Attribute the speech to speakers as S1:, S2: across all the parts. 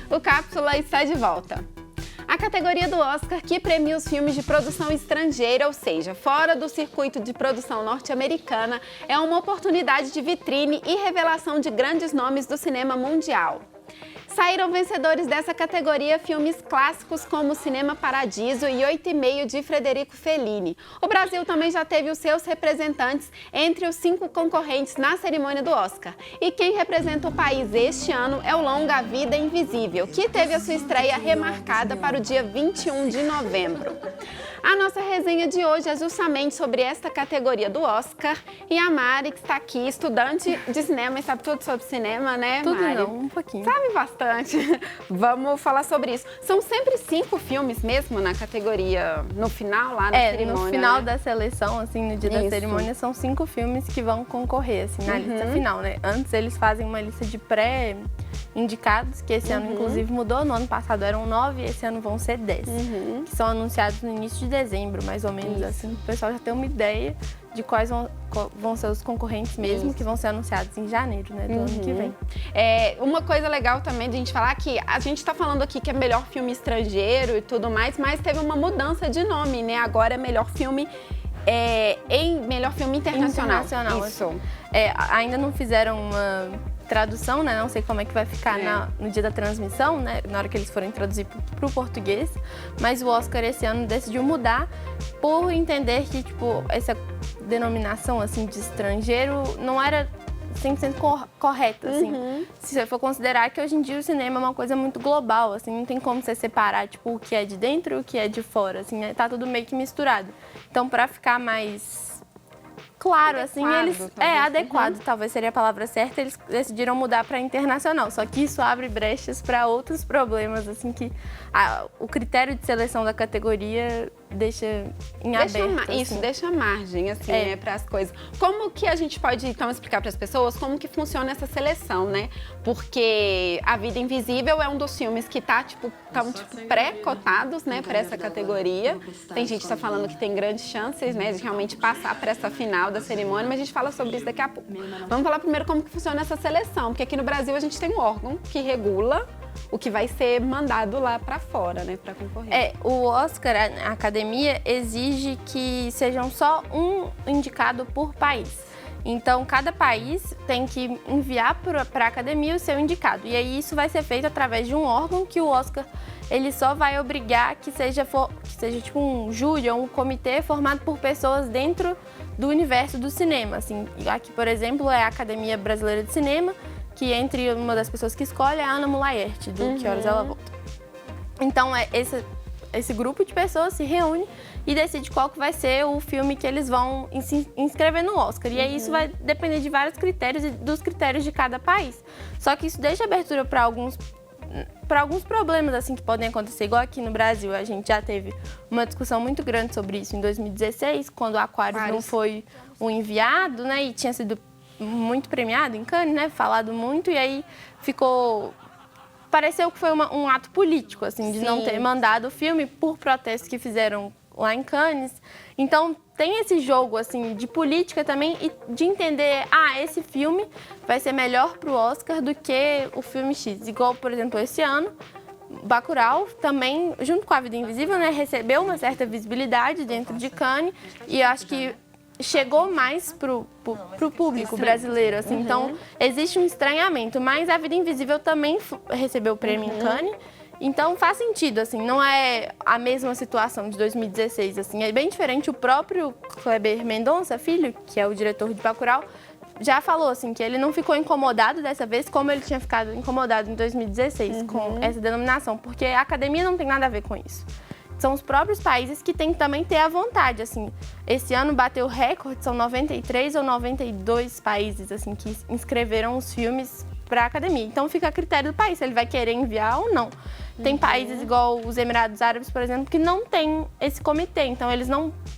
S1: O Cápsula está de volta. A categoria do Oscar que premia os filmes de produção estrangeira, ou seja, fora do circuito de produção norte-americana, é uma oportunidade de vitrine e revelação de grandes nomes do cinema mundial. Saíram vencedores dessa categoria filmes clássicos como Cinema Paradiso e 8,5 de Frederico Fellini. O Brasil também já teve os seus representantes entre os 5 concorrentes na cerimônia do Oscar. E quem representa o país este ano é o longa A Vida Invisível, que teve a sua estreia remarcada para o dia 21 de novembro. A nossa resenha de hoje é justamente sobre esta categoria do Oscar. E a Mari, que está aqui, estudante de cinema e sabe tudo sobre cinema, né,
S2: Tudo
S1: Mari?
S2: não, um pouquinho.
S1: Sabe bastante. Vamos falar sobre isso. São sempre 5 filmes mesmo na categoria, no final, lá na cerimônia,
S2: no final
S1: né?
S2: da seleção, assim, no dia da cerimônia, são 5 filmes que vão concorrer, assim, na lista final, né? Antes eles fazem uma lista de pré-indicados, que esse ano, inclusive, mudou. No ano passado eram 9, esse ano vão ser 10. Que são anunciados no início de dezembro, mais ou menos, assim. O pessoal já tem uma ideia de quais vão ser os concorrentes mesmo, que vão ser anunciados em janeiro, né, do ano que vem.
S1: Uma coisa legal também de a gente falar que a gente está falando aqui que é melhor filme estrangeiro e tudo mais, mas teve uma mudança de nome, né? Agora é melhor filme internacional. Isso.
S2: Assim. Ainda não fizeram uma tradução, né? Não sei como é que vai ficar no dia da transmissão, né? Na hora que eles forem traduzir para o português. Mas o Oscar esse ano decidiu mudar por entender que, tipo, essa denominação, assim, de estrangeiro não era 100% correta, assim. Se você for considerar que hoje em dia o cinema é uma coisa muito global, assim, não tem como você separar, tipo, o que é de dentro e o que é de fora, assim, tá tudo meio que misturado. Então, para ficar mais claro,
S1: adequado,
S2: assim, eles...
S1: talvez.
S2: Adequado, talvez seria a palavra certa, eles decidiram mudar para internacional. Só que isso abre brechas para outros problemas, assim, que o critério de seleção da categoria deixa em aberto.
S1: Isso,
S2: assim.
S1: deixa margem, assim, né, para as coisas. Como que a gente pode, então, explicar para as pessoas como que funciona essa seleção, né? Porque A Vida Invisível é um dos filmes que estão pré-cotados, né, para essa categoria. Tem gente que está falando que tem grandes chances, né, de realmente passar para essa final da cerimônia, mas a gente fala sobre isso daqui a pouco. Vamos falar primeiro como que funciona essa seleção, porque aqui no Brasil a gente tem um órgão que regula o que vai ser mandado lá para fora, né, para concorrer.
S2: O Oscar, a academia, exige que sejam só um indicado por país. Então, cada país tem que enviar para a academia o seu indicado. E aí isso vai ser feito através de um órgão que o Oscar ele só vai obrigar que seja tipo um júri ou um comitê formado por pessoas dentro do universo do cinema. Assim, aqui, por exemplo, é a Academia Brasileira de Cinema, que entre uma das pessoas que escolhe é a Ana Mulaerte, do Que Horas Ela Volta. Então, esse grupo de pessoas se reúne e decide qual que vai ser o filme que eles vão inscrever no Oscar. E aí isso vai depender de vários critérios e dos critérios de cada país. Só que isso deixa abertura para alguns problemas assim que podem acontecer, igual aqui no Brasil. A gente já teve uma discussão muito grande sobre isso em 2016, quando o Aquarius não foi o enviado, né, e tinha sido muito premiado em Cannes, né, falado muito, e aí pareceu que foi um ato político, assim, de não ter mandado o filme por protestos que fizeram lá em Cannes. Então, tem esse jogo, assim, de política também e de entender, esse filme vai ser melhor pro Oscar do que o filme X. Igual, por exemplo, esse ano, Bacurau também, junto com A Vida Invisível, né, recebeu uma certa visibilidade dentro de Cannes e eu acho que chegou mais pro público brasileiro, assim. Então, existe um estranhamento, mas A Vida Invisível também recebeu o prêmio em Cannes. Então, faz sentido, assim, não é a mesma situação de 2016, assim. É bem diferente. O próprio Kleber Mendonça Filho, que é o diretor de Bacurau, já falou, assim, que ele não ficou incomodado dessa vez como ele tinha ficado incomodado em 2016 com essa denominação, porque a academia não tem nada a ver com isso. São os próprios países que têm que também ter a vontade, assim. Esse ano bateu recorde, são 93 ou 92 países, assim, que inscreveram os filmes para a academia. Então fica a critério do país, se ele vai querer enviar ou não. Tem países igual os Emirados Árabes, por exemplo, que não tem esse comitê. Então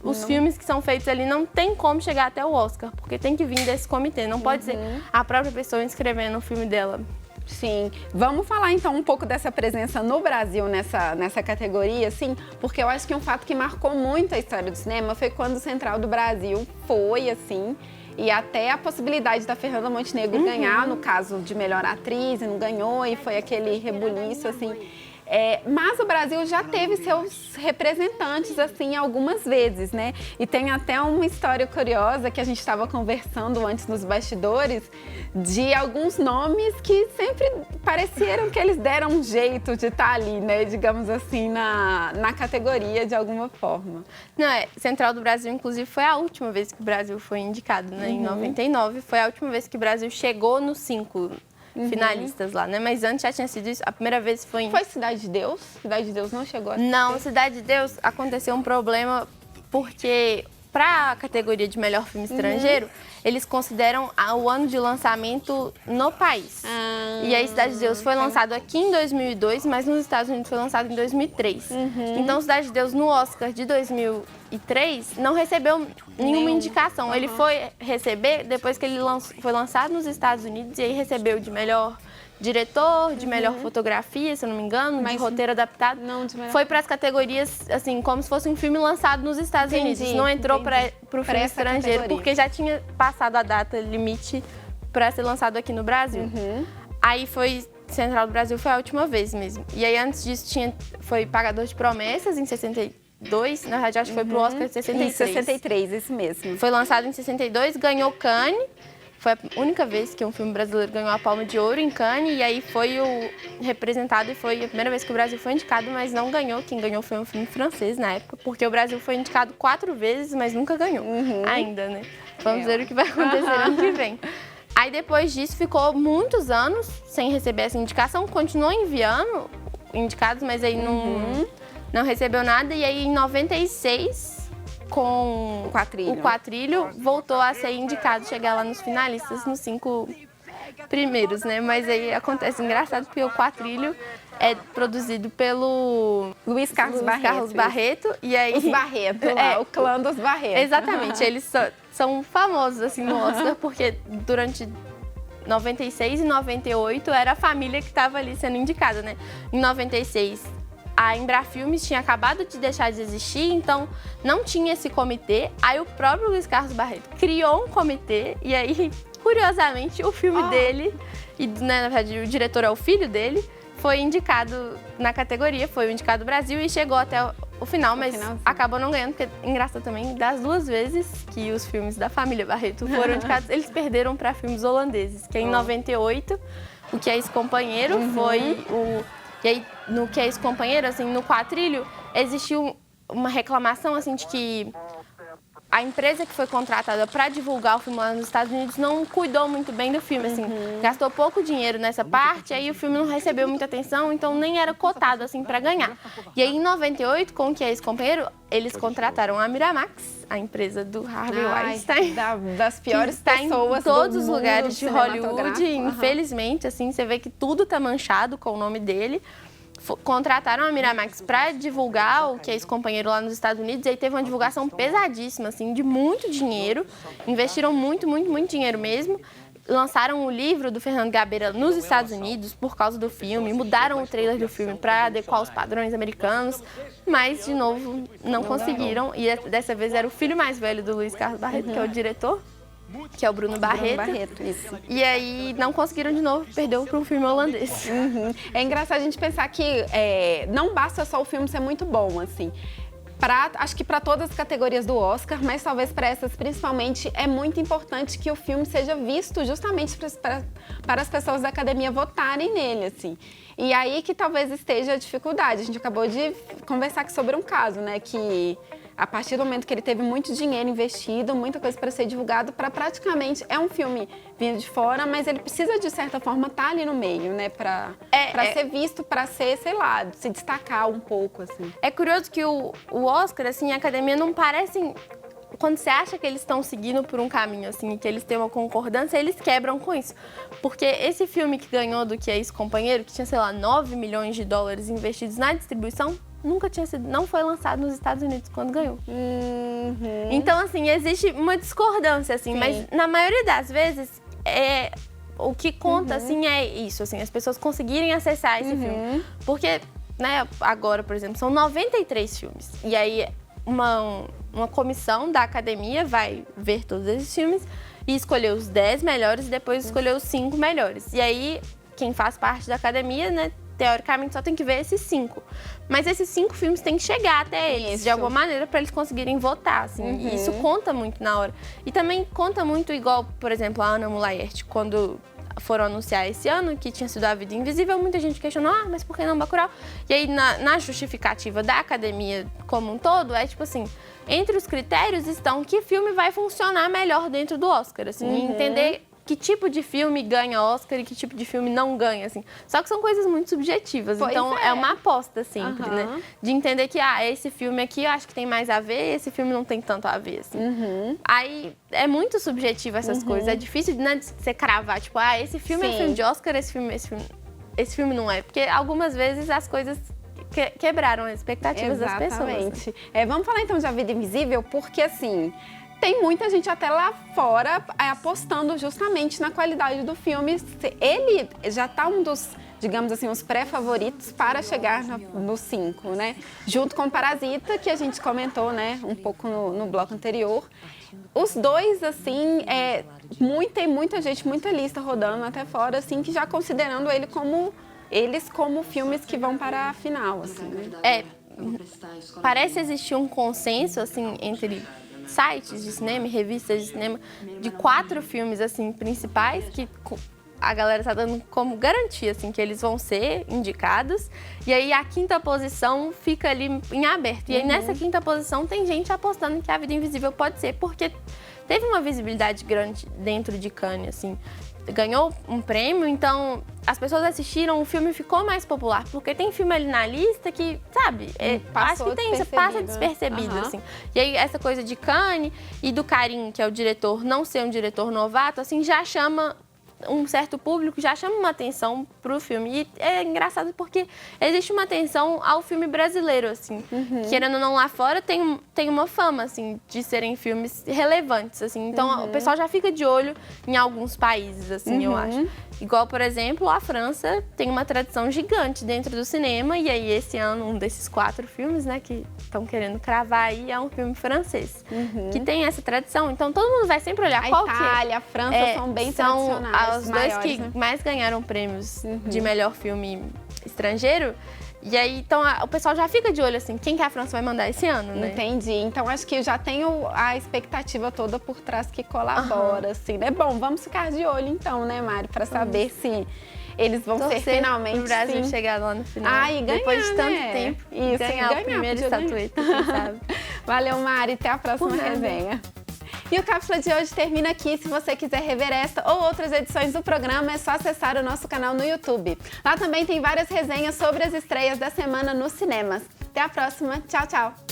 S2: os filmes que são feitos ali não tem como chegar até o Oscar, porque tem que vir desse comitê. Não pode ser a própria pessoa inscrevendo o filme dela.
S1: Sim. Vamos falar então um pouco dessa presença no Brasil nessa categoria, assim, porque eu acho que um fato que marcou muito a história do cinema foi quando o Central do Brasil foi, assim, e até a possibilidade da Fernanda Montenegro ganhar, no caso de melhor atriz, e não ganhou, e foi aquele rebuliço, assim. Mas o Brasil já teve seus representantes, assim, algumas vezes, né? E tem até uma história curiosa que a gente estava conversando antes nos bastidores, de alguns nomes que sempre pareceram que eles deram um jeito de estar ali, né? Digamos assim, na categoria, de alguma forma.
S2: Não, Central do Brasil, inclusive, foi a última vez que o Brasil foi indicado, né? Em 99, foi a última vez que o Brasil chegou nos 5 finalistas lá, né? Mas antes já tinha sido isso. A primeira vez foi em...
S1: Foi Cidade de Deus? Cidade de Deus não chegou a ser?
S2: Não, Cidade de Deus aconteceu um problema porque para a categoria de melhor filme estrangeiro, eles consideram o ano de lançamento no país. E aí Cidade de Deus foi lançado aqui em 2002, mas nos Estados Unidos foi lançado em 2003. Então Cidade de Deus no Oscar de 2003 não recebeu nenhuma indicação. Ele foi receber depois que ele foi lançado nos Estados Unidos e aí recebeu de melhor diretor, de melhor fotografia, se eu não me engano, de roteiro adaptado.
S1: Não, de melhor...
S2: Foi para as categorias, assim, como se fosse um filme lançado nos Estados Unidos. Não entrou para o filme estrangeiro, porque já tinha passado a data limite para ser lançado aqui no Brasil. Aí foi Central do Brasil, foi a última vez mesmo. E aí antes disso foi Pagador de Promessas, em 62. Na verdade, acho que foi pro Oscar de 63.
S1: Em 63, isso mesmo.
S2: Foi lançado em 62, ganhou Cannes. Foi a única vez que um filme brasileiro ganhou a Palma de Ouro em Cannes, e aí foi o representado e foi a primeira vez que o Brasil foi indicado, mas não ganhou. Quem ganhou foi um filme francês na época, porque o Brasil foi indicado 4 vezes, mas nunca ganhou ainda, né? Vamos ver o que vai acontecer ano que vem. Aí depois disso ficou muitos anos sem receber essa indicação, continuou enviando indicados, mas aí não recebeu nada, e aí em 96... com o Quatrilho, voltou a ser indicado, chegar lá nos finalistas, nos 5 primeiros, né? Mas aí acontece engraçado, porque o Quatrilho é produzido pelo
S1: Luiz Carlos
S2: Barreto. E aí...
S1: Os Barreto, o clã dos Barreto.
S2: Exatamente, eles são famosos assim no Oscar, porque durante 96 e 98 era a família que estava ali sendo indicada, né? Em 96... a Embrafilmes tinha acabado de deixar de existir, então não tinha esse comitê. Aí o próprio Luiz Carlos Barreto criou um comitê e aí, curiosamente, o filme dele, e né, na verdade o diretor é o filho dele, foi indicado na categoria, foi o indicado Brasil e chegou até o final, mas acabou não ganhando, porque engraçado também, das 2 vezes que os filmes da família Barreto foram indicados, eles perderam para filmes holandeses, que em 98, o Que é Ex-Companheiro foi o... E aí, no Que é Ex-Companheiro, assim, no Quatrilho, existiu uma reclamação, assim, de que a empresa que foi contratada para divulgar o filme lá nos Estados Unidos não cuidou muito bem do filme, assim, gastou pouco dinheiro nessa parte, aí o filme não recebeu muita atenção, então nem era cotado, assim, para ganhar. E aí, em 98, com o Que é Ex-Companheiro, eles contrataram a Miramax, a empresa do Harvey Weinstein,
S1: das piores pessoas
S2: em todos os lugares de Hollywood, infelizmente, assim, você vê que tudo tá manchado com o nome dele. Contrataram a Miramax para divulgar o Que é Ex-Companheiro lá nos Estados Unidos, e aí teve uma divulgação pesadíssima, assim, de muito dinheiro, investiram muito dinheiro mesmo, lançaram o livro do Fernando Gabeira nos Estados Unidos por causa do filme, mudaram o trailer do filme para adequar aos padrões americanos, mas, de novo, não conseguiram, e dessa vez era o filho mais velho do Luiz Carlos Barreto, que é o diretor, que é o Bruno Barreto.
S1: Isso.
S2: E aí não conseguiram de novo, perdeu para um filme holandês.
S1: É engraçado a gente pensar que não basta só o filme ser muito bom, assim. Acho que para todas as categorias do Oscar, mas talvez para essas principalmente, é muito importante que o filme seja visto justamente para as pessoas da academia votarem nele, assim. E aí que talvez esteja a dificuldade. A gente acabou de conversar aqui sobre um caso, né, que a partir do momento que ele teve muito dinheiro investido, muita coisa para ser divulgado, para praticamente... É um filme vindo de fora, mas ele precisa, de certa forma, estar ali no meio, né? Para ser visto, para ser, sei lá, se destacar um pouco, assim.
S2: É curioso que o Oscar, assim, a academia não parecem... Quando você acha que eles estão seguindo por um caminho, assim, que eles têm uma concordância, eles quebram com isso. Porque esse filme que ganhou do Que é Ex-Companheiro, que tinha, sei lá, 9 milhões de dólares investidos na distribuição, não foi lançado nos Estados Unidos quando ganhou. Então, assim, existe uma discordância, assim, mas na maioria das vezes, o que conta, assim, é isso, assim, as pessoas conseguirem acessar esse filme. Porque, né, agora, por exemplo, são 93 filmes. E aí, uma comissão da academia vai ver todos esses filmes e escolher os 10 melhores e depois escolher os 5 melhores. E aí, quem faz parte da academia, né, teoricamente só tem que ver esses 5. Mas esses 5 filmes têm que chegar até eles, de alguma maneira, para eles conseguirem votar, assim. E isso conta muito na hora. E também conta muito, igual, por exemplo, a Ana Mulaert, quando foram anunciar esse ano que tinha sido A Vida Invisível, muita gente questionou, mas por que não Bacurau? E aí, na justificativa da academia como um todo, é tipo assim, entre os critérios estão que filme vai funcionar melhor dentro do Oscar, assim, e entender que tipo de filme ganha Oscar e que tipo de filme não ganha, assim. Só que são coisas muito subjetivas, então é uma aposta sempre, né? De entender que, esse filme aqui eu acho que tem mais a ver, esse filme não tem tanto a ver, assim. Aí é muito subjetivo essas coisas, é difícil, né, de você cravar, tipo, esse filme é filme de Oscar, esse filme não é. Porque algumas vezes as coisas quebraram as expectativas das pessoas.
S1: Exatamente. Vamos falar então de A Vida Invisível, porque assim, tem muita gente até lá fora apostando justamente na qualidade do filme. Ele já está um dos, digamos assim, os pré-favoritos para chegar no 5, né? Junto com Parasita, que a gente comentou, né, um pouco no bloco anterior. Os dois, assim, tem muita gente, muita lista rodando até fora, assim, que já considerando eles como filmes que vão para a final, assim, né?
S2: Parece existir um consenso, assim, entre sites de cinema e revistas de cinema, de 4 filmes, assim, principais, que a galera tá dando como garantia, assim, que eles vão ser indicados. E aí a 5ª posição fica ali em aberto. E aí nessa 5ª posição tem gente apostando que A Vida Invisível pode ser, porque teve uma visibilidade grande dentro de Cannes, assim. Ganhou um prêmio, então as pessoas assistiram, o filme ficou mais popular, porque tem filme ali na lista que, sabe, acho que passa despercebido, assim. E aí essa coisa de Cannes e do Karim, que é o diretor, não ser um diretor novato, assim, já chama um certo público, já chama uma atenção pro filme. E é engraçado porque existe uma atenção ao filme brasileiro, assim. Querendo ou não, lá fora tem uma fama, assim, de serem filmes relevantes, assim. Então, o pessoal já fica de olho em alguns países, assim, eu acho. Igual, por exemplo, a França tem uma tradição gigante dentro do cinema. E aí, esse ano, um desses 4 filmes, né, que estão querendo cravar aí, é um filme francês. Que tem essa tradição. Então, todo mundo vai sempre olhar qual que é.
S1: A Itália, a França são bem tradicionais.
S2: Os dois que mais ganharam prêmios de melhor filme estrangeiro. E aí, então, o pessoal já fica de olho, assim, quem que a França vai mandar esse ano, né?
S1: Entendi. Então, acho que já tem a expectativa toda por trás que colabora, assim, né? Bom, vamos ficar de olho, então, né, Mari? Para saber se eles vão ser finalmente,
S2: o Brasil chegar lá no final.
S1: E ganhar,
S2: depois de tanto
S1: né?
S2: tempo.
S1: Isso,
S2: ganhar a primeira estatueta, quem sabe?
S1: Valeu, Mari. Até a próxima resenha. E o Cápsula de hoje termina aqui. Se você quiser rever esta ou outras edições do programa, é só acessar o nosso canal no YouTube. Lá também tem várias resenhas sobre as estreias da semana nos cinemas. Até a próxima. Tchau, tchau.